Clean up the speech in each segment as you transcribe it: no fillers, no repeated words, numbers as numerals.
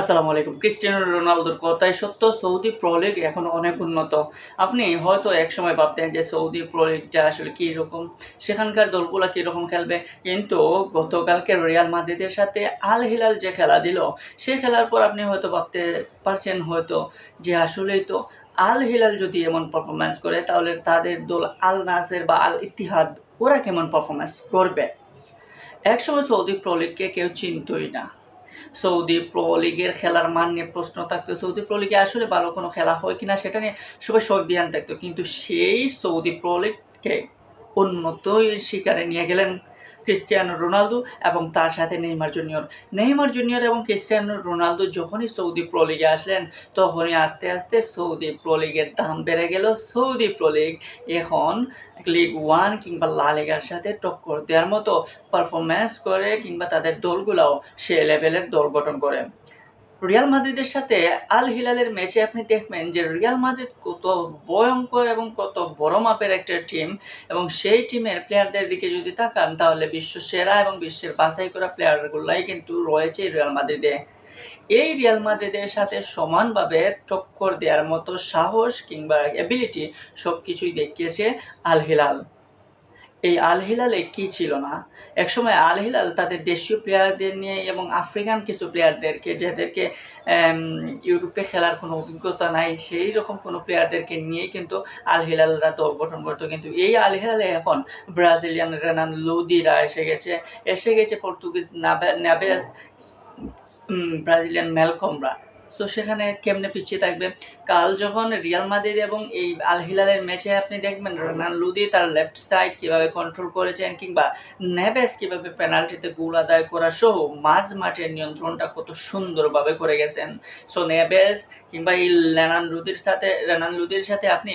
আসসালামু আলাইকুম। ক্রিস্টিয়ানো রোনালদোর কথাই সত্য, সৌদি প্রো লিগ এখন অনেক উন্নত। আপনি হয়তো একসময় ভাবতেন যে সৌদি প্রো লিগটা আসলে কীরকম, সেখানকার দলগুলা কীরকম খেলবে। কিন্তু গতকালকে রিয়াল মাদ্রিদের সাথে আল হিলাল যে খেলা দিল, সেই খেলার পর আপনি হয়তো ভাবতে পারছেন হয়তো যে আসলেই তো আল হিলাল যদি এমন পারফরম্যান্স করে তাহলে তাদের দল আল নাসের বা আল ইত্তিহাদ ওরা কেমন পারফরম্যান্স করবে। একসময় সৌদি প্রো লিগকে কেউ চিনতই না। সৌদি প্রো লিগের খেলার মান নিয়ে প্রশ্ন থাকতো। সৌদি প্রো লিগে আসলে ভালো কোনো খেলা হয় কিনা সেটা নিয়ে সবাই সন্দিহান থাকতো। কিন্তু সেই সৌদি প্রো লিগকে উন্নতির শিখরে নিয়ে গেলেন ক্রিস্টিয়ানো রোনালদো এবং তার সাথে নেইমার জুনিয়র। নেইমার জুনিয়র এবং ক্রিস্টিয়ানো রোনালদো যখনই সৌদি প্রো লিগে আসলেন, তখনই আস্তে, আস্তে সৌদি প্রো লিগের দাম বেড়ে গেল। সৌদি প্রো লিগ এখন লিগ 1 কিংবা লা লিগার সাথে টক্কর দেওয়ার মতো পারফরম্যান্স করে কিংবা তাদের দলগুলাও সে লেভেলের দল গঠন করে। রিয়াল মাদ্রিদের সাথে আল হিলালের ম্যাচে আপনি দেখবেন যে রিয়াল মাদ্রিদ কত ভয়ঙ্কর এবং কত বড় মাপের একটা টিম, এবং সেই টিমের প্লেয়ারদের দিকে যদি তাকান তাহলে বিশ্ব সেরা এবং বিশ্বের বাছাই করা প্লেয়ারগুলাই কিন্তু রয়েছে রিয়াল মাদ্রিদে। এই রিয়াল মাদ্রিদের সাথে সমানভাবে টক্কর দেওয়ার মতো সাহস কিংবা এবিলিটি সবকিছুই দেখিয়েছে আল হিলাল। এই আল হিলালে কি ছিল না? একসময় আল হিলাল তাদের দেশীয় প্লেয়ারদের নিয়ে এবং আফ্রিকান কিছু প্লেয়ারদেরকে, যাদেরকে এম ইউরোপে খেলার কোনো অভিজ্ঞতা নাই, সেই রকম কোনো প্লেয়ারদেরকে নিয়েই কিন্তু আল হিলালরা দল গঠন করত। কিন্তু এই আল হিলালে এখন ব্রাজিলিয়ান রেনান লুদিরা এসে গেছে পর্তুগিজ নেভেস, ব্রাজিলিয়ান ম্যালকমরা। সো সেখানে কেমনে পিছিয়ে থাকবে? কাল যখন রিয়াল মাদ্রিদ এবং এই আল হিলালের ম্যাচে আপনি দেখবেন রেনান লুদি তার লেফট সাইড কিভাবে কন্ট্রোল করেছেন, কিংবা নেভেস কিভাবে পেনাল্টিতে গোল আদায় করা সহ মাঝ মাঠের নিয়ন্ত্রণটা কত সুন্দরভাবে করে গেছেন। সো নেভেস কিংবা এই রেনান লুদির সাথে আপনি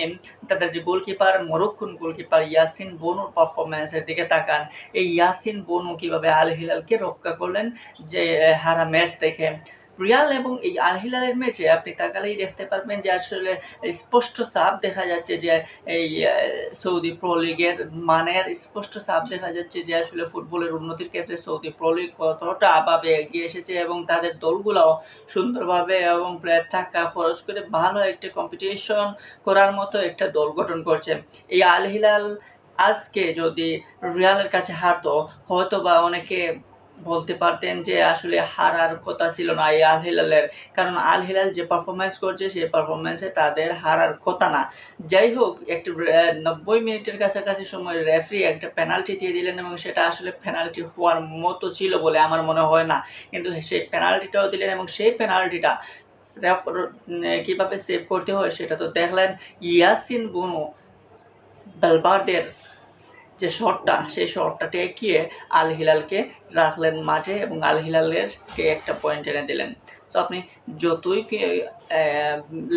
তাদের যে গোলকিপার, মরক্কোন গোলকিপার ইয়াসিন বোনোর পারফরম্যান্সের দিকে তাকান। এই ইয়াসিন বোনো কিভাবে আল হিলালকে রক্ষা করলেন যে হারা ম্যাচ থেকে। রিয়াল এবং এই আল হিলালের ম্যাচে আপনি তাকালেই দেখতে পারবেন যে আসলে স্পষ্ট ছাপ দেখা যাচ্ছে যে এই সৌদি প্রো লিগের মানের স্পষ্ট ছাপ দেখা যাচ্ছে যে আসলে ফুটবলের উন্নতির ক্ষেত্রে সৌদি প্রো লিগ কতটা ভাবে এগিয়ে এসেছে, এবং তাদের দলগুলাও সুন্দরভাবে এবং প্রায় টাকা খরচ করে ভালো একটা কম্পিটিশন করার মতো একটা দল গঠন করছে। এই আল হিলাল আজকে যদি রিয়ালের কাছে হারতো, হয়তোবা অনেকে বলতে পারতেন যে আসলে হারার কথা ছিল না এই আল হিলালের। কারণ আল হিলাল যে পারফরম্যান্স করছে সেই পারফরম্যান্সে তাদের হারার কথা না। যাই হোক, একটু ৯০ মিনিটের কাছাকাছি সময় রেফারি একটা পেনাল্টি দিয়ে দিলেন, এবং সেটা আসলে পেনাল্টি হওয়ার মতো ছিল বলে আমার মনে হয় না। কিন্তু সেই পেনাল্টিটাও দিলেন, এবং সেই পেনাল্টিটা কিভাবে সেভ করতে হয় সেটা তো দেখলেন। ইয়াসিন বুনো ভালভার্দের যে শটটা, সেই শটটা ঠেকিয়ে আল হিলালকে রাখলেন মাঠে এবং আল হিলালেরকে একটা পয়েন্ট এনে দিলেন। সো আপনি যতই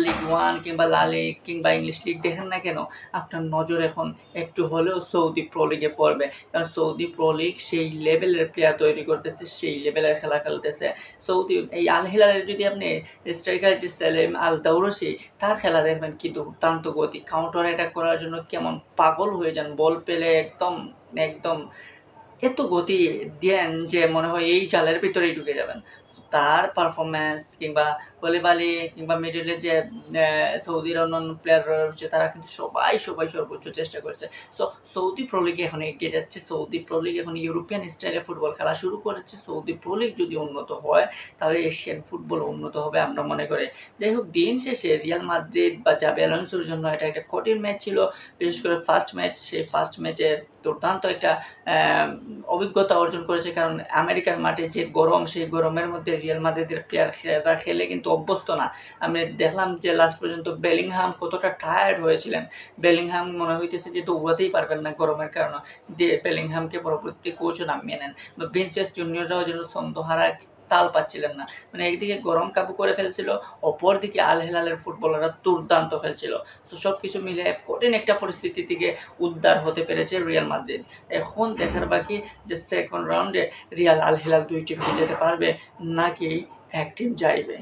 লিগ 1 কিংবা লা লিগ কিংবা ইংলিশ লিগ দেখেন না কেন, আপনার নজর এখন একটু হলেও সৌদি প্রো লিগে পড়বে। কারণ সৌদি প্রো লিগ সেই লেভেলের প্লেয়ার তৈরি করতেছে, সেই লেভেলের খেলা খেলতেছে। সৌদি এই আল হিলালের যদি আপনি স্ট্রাইকার যে সেলিম আল দাউরসি, তার খেলা দেখবেন কি দুর্দান্ত গতি, কাউন্টার অ্যাটাক করার জন্য কেমন পাগল হয়ে যান, বল পেলে একদম একদম এত গতি দেন যে মনে হয় এই জালের ভিতরেই ঢুকে যাবেন। তার পারফরম্যান্স কিংবা কলিবালি কিংবা মিডলে যে সৌদির অন্যান্য প্লেয়ার রয়েছে, তারা কিন্তু সবাই সর্বোচ্চ চেষ্টা করেছে। সো সৌদি প্রো লিগ এখন এগিয়ে যাচ্ছে। সৌদি প্রো লিগ এখন ইউরোপিয়ান স্টাইলে ফুটবল খেলা শুরু করেছে। সৌদি প্রো লিগ যদি উন্নত হয় তাহলে এশিয়ান ফুটবল উন্নত হবে আমরা মনে করি। যাই হোক, দিন শেষে রিয়াল মাদ্রিদ বা জাভি আলোনসোর জন্য এটা একটা কঠিন ম্যাচ ছিল। বিশেষ করে ফার্স্ট ম্যাচ, সেই ফার্স্ট ম্যাচে দুর্দান্ত একটা অভিজ্ঞতা অর্জন করেছে। কারণ আমেরিকার মাঠে যে গরম, সেই গরমের মধ্যে রিয়াল মাদ্রিদের প্লেয়াররা খেলে কিন্তু অভ্যস্ত না। আমি দেখলাম যে লাস্ট পর্যন্ত বেলিংহাম কতটা টায়ার্ড হয়েছিলেন। বেলিংহাম মনে হইতেছে যে দৌড়াতেই পারবেন না গরমের কারণে। বেলিংহামকে পরবর্তী কোচও নামিয়ে নেন। ভিনিসিয়াস জুনিয়ররাও যেন ছন্দহারা, তাল পাচ্ছিলেন না। মানে একদিকে গরম কাবু করে ফেলছিল, অপরদিকে আল হিলালের ফুটবলাররা দুর্দান্ত খেলছিল। তো সবকিছু মিলে কঠিন একটা পরিস্থিতি থেকে উদ্ধার হতে পেরেছে রিয়াল মাদ্রিদ। এখন দেখার বাকি যে সেকেন্ড রাউন্ডে রিয়াল আল হিলাল ২ টিম যেতে পারবে নাকি এক টিম যাইবে।